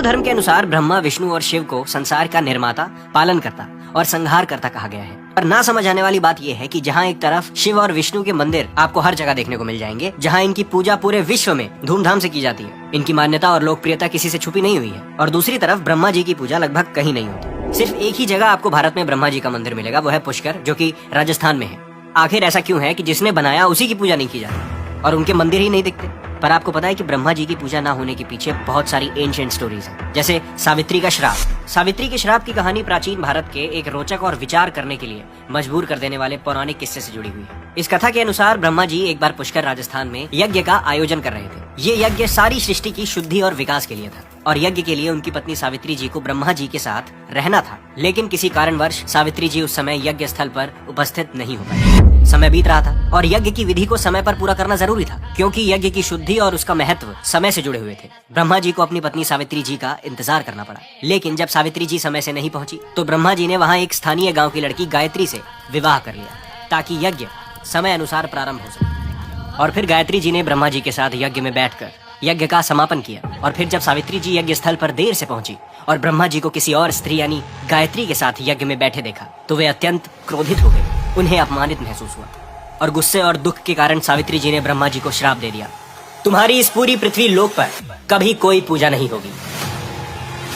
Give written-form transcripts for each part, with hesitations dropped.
हिंदू धर्म के अनुसार ब्रह्मा, विष्णु और शिव को संसार का निर्माता, पालन करता और संहार करता कहा गया है। पर ना समझ आने वाली बात यह है कि जहाँ एक तरफ शिव और विष्णु के मंदिर आपको हर जगह देखने को मिल जाएंगे, जहाँ इनकी पूजा पूरे विश्व में धूमधाम से की जाती है, इनकी मान्यता और लोकप्रियता किसी से छुपी नहीं हुई है, और दूसरी तरफ ब्रह्मा जी की पूजा लगभग कहीं नहीं होती। सिर्फ एक ही जगह आपको भारत में ब्रह्मा जी का मंदिर मिलेगा, वो है पुष्कर, जो कि राजस्थान में है। आखिर ऐसा क्यों है कि जिसने बनाया उसी की पूजा नहीं की जाती और उनके मंदिर ही नहीं दिखते? पर आपको पता है कि ब्रह्मा जी की पूजा ना होने के पीछे बहुत सारी एंशिएंट स्टोरीज हैं, जैसे सावित्री का श्राप। सावित्री के श्राप की कहानी प्राचीन भारत के एक रोचक और विचार करने के लिए मजबूर कर देने वाले पौराणिक किस्से से जुड़ी हुई है। इस कथा के अनुसार ब्रह्मा जी एक बार पुष्कर, राजस्थान में यज्ञ का आयोजन कर रहे थे। ये यज्ञ सारी सृष्टि की शुद्धि और विकास के लिए था, और यज्ञ के लिए उनकी पत्नी सावित्री जी को ब्रह्मा जी के साथ रहना था। लेकिन किसी कारणवश सावित्री जी उस समय यज्ञ स्थल पर उपस्थित नहीं हो पाई। समय बीत रहा था और यज्ञ की विधि को समय पर पूरा करना जरूरी था, क्योंकि यज्ञ की शुद्धि और उसका महत्व समय से जुड़े हुए थे। ब्रह्मा जी को अपनी पत्नी सावित्री जी का इंतजार करना पड़ा। लेकिन जब सावित्री जी समय से नहीं पहुंची, तो ब्रह्मा जी ने वहां एक स्थानीय गांव की लड़की गायत्री से विवाह कर लिया, ताकि यज्ञ समय अनुसार प्रारंभ हो सके। और फिर गायत्री जी ने ब्रह्मा जी के साथ यज्ञ में बैठकर यज्ञ का समापन किया। और फिर जब सावित्री जी यज्ञ स्थल पर देर से पहुंची और ब्रह्मा जी को किसी और स्त्री यानी गायत्री के साथ यज्ञ में बैठे देखा, तो वे अत्यंत क्रोधित हो गए। उन्हें अपमानित महसूस हुआ और गुस्से और दुख के कारण सावित्री जी ने ब्रह्मा जी को श्राप दे दिया, तुम्हारी इस पूरी पृथ्वी लोक पर कभी कोई पूजा नहीं होगी।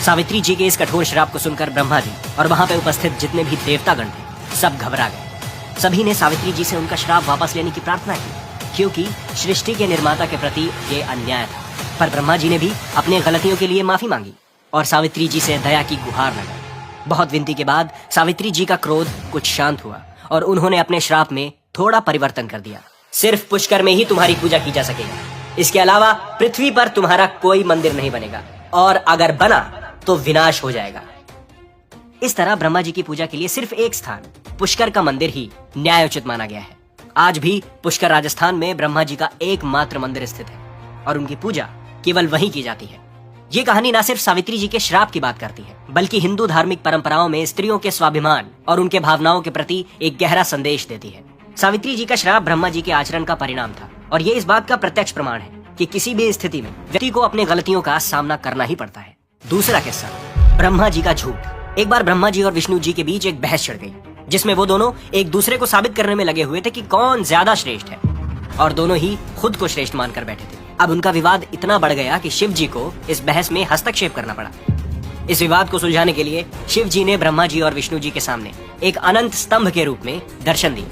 सावित्री जी के इस कठोर श्राप को सुनकर ब्रह्मा जी और वहां पे उपस्थित जितने भी देवतागण थे, सब घबरा गए। सभी ने सावित्री जी से उनका श्राप वापस लेने की प्रार्थना की, क्योंकि सृष्टि के निर्माता के प्रति ये अन्याय था। पर ब्रह्मा जी ने भी अपनी गलतियों के लिए माफी मांगी और सावित्री जी से दया की गुहार लगाई। बहुत विनती के बाद सावित्री जी का क्रोध कुछ शांत हुआ और उन्होंने अपने श्राप में थोड़ा परिवर्तन कर दिया। सिर्फ पुष्कर में ही तुम्हारी पूजा की जा सकेगी, इसके अलावा पृथ्वी पर तुम्हारा कोई मंदिर नहीं बनेगा, और अगर बना तो विनाश हो जाएगा। इस तरह ब्रह्मा जी की पूजा के लिए सिर्फ एक स्थान, पुष्कर का मंदिर ही न्यायोचित माना गया है। आज भी पुष्कर, राजस्थान में ब्रह्मा जी का एकमात्र मंदिर स्थित है और उनकी पूजा केवल वहीं की जाती है। ये कहानी न सिर्फ सावित्री जी के श्राप की बात करती है, बल्कि हिंदू धार्मिक परंपराओं में स्त्रियों के स्वाभिमान और उनके भावनाओं के प्रति एक गहरा संदेश देती है। सावित्री जी का श्राप ब्रह्मा जी के आचरण का परिणाम था, और ये इस बात का प्रत्यक्ष प्रमाण है कि किसी भी स्थिति में व्यक्ति को अपने गलतियों का सामना करना ही पड़ता है। दूसरा किस्सा, ब्रह्मा जी का झूठ। एक बार ब्रह्मा जी और विष्णु जी के बीच एक बहस छिड़ गई, जिसमें वो दोनों एक दूसरे को साबित करने में लगे हुए थे कि कौन ज्यादा श्रेष्ठ है, और दोनों ही खुद को श्रेष्ठ मानकर बैठे थे। अब उनका विवाद इतना बढ़ गया कि शिव जी को इस बहस में हस्तक्षेप करना पड़ा। इस विवाद को सुलझाने के लिए शिव जी ने ब्रह्मा जी और विष्णु जी के सामने एक अनंत स्तंभ के रूप में दर्शन दिए,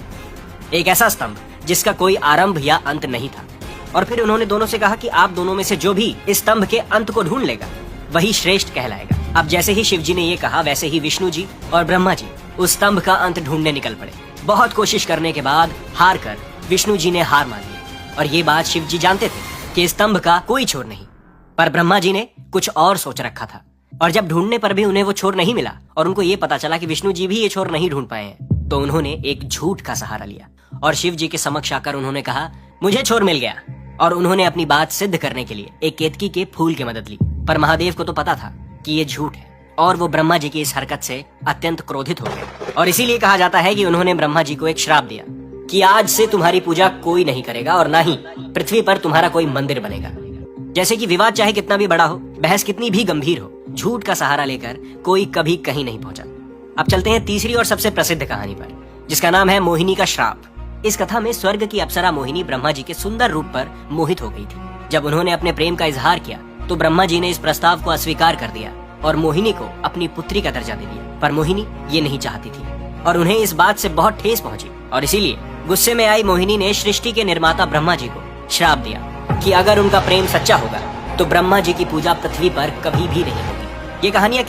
एक ऐसा स्तंभ जिसका कोई आरंभ या अंत नहीं था। और फिर उन्होंने दोनों से कहा कि आप दोनों में से जो भी इस स्तंभ के अंत को ढूंढ लेगा, वही श्रेष्ठ कहलाएगा। अब जैसे ही शिव जी ने ये कहा, वैसे ही विष्णु जी और ब्रह्मा जी उस स्तंभ का अंत ढूंढने निकल पड़े। बहुत कोशिश करने के बाद हार कर विष्णु जी ने हार मान ली, और ये बात शिव जी जानते थे कि स्तंभ का कोई छोर नहीं। पर ब्रह्मा जी ने कुछ और सोच रखा था, और जब ढूंढने पर भी उन्हें वो छोर नहीं मिला और उनको ये पता चला कि विष्णु जी भी ये छोर नहीं ढूंढ पाए हैं, तो उन्होंने एक झूठ का सहारा लिया और शिव जी के समक्ष आकर उन्होंने कहा, मुझे छोर मिल गया। और उन्होंने अपनी बात सिद्ध करने के लिए एक केतकी के फूल की मदद ली। पर महादेव को तो पता था कि ये झूठ है, और वो ब्रह्मा जी की इस हरकत से अत्यंत क्रोधित हो गए। और इसीलिए कहा जाता है कि उन्होंने ब्रह्मा जी को एक श्राप दिया कि आज से तुम्हारी पूजा कोई नहीं करेगा, और ना ही पृथ्वी पर तुम्हारा कोई मंदिर बनेगा। जैसे कि विवाद चाहे कितना भी बड़ा हो, बहस कितनी भी गंभीर हो, झूठ का सहारा लेकर कोई कभी कहीं नहीं पहुंचा। अब चलते हैं तीसरी और सबसे प्रसिद्ध कहानी पर, जिसका नाम है मोहिनी का श्राप। इस कथा में स्वर्ग की अप्सरा मोहिनी ब्रह्मा जी के सुंदर रूप पर मोहित हो गई थी। जब उन्होंने अपने प्रेम का इजहार किया, तो ब्रह्मा जी ने इस प्रस्ताव को अस्वीकार कर दिया और मोहिनी को अपनी पुत्री का दर्जा दे दिया। पर मोहिनी ये नहीं चाहती थी, और उन्हें इस बात से बहुत ठेस पहुंची, और इसीलिए गुस्से में आई मोहिनी ने सृष्टि के निर्माता ब्रह्मा जी को श्राप दिया कि अगर उनका प्रेम सच्चा होगा, तो ब्रह्मा जी की पूजा पृथ्वी पर कभी भी नहीं होगी। ये कहानियां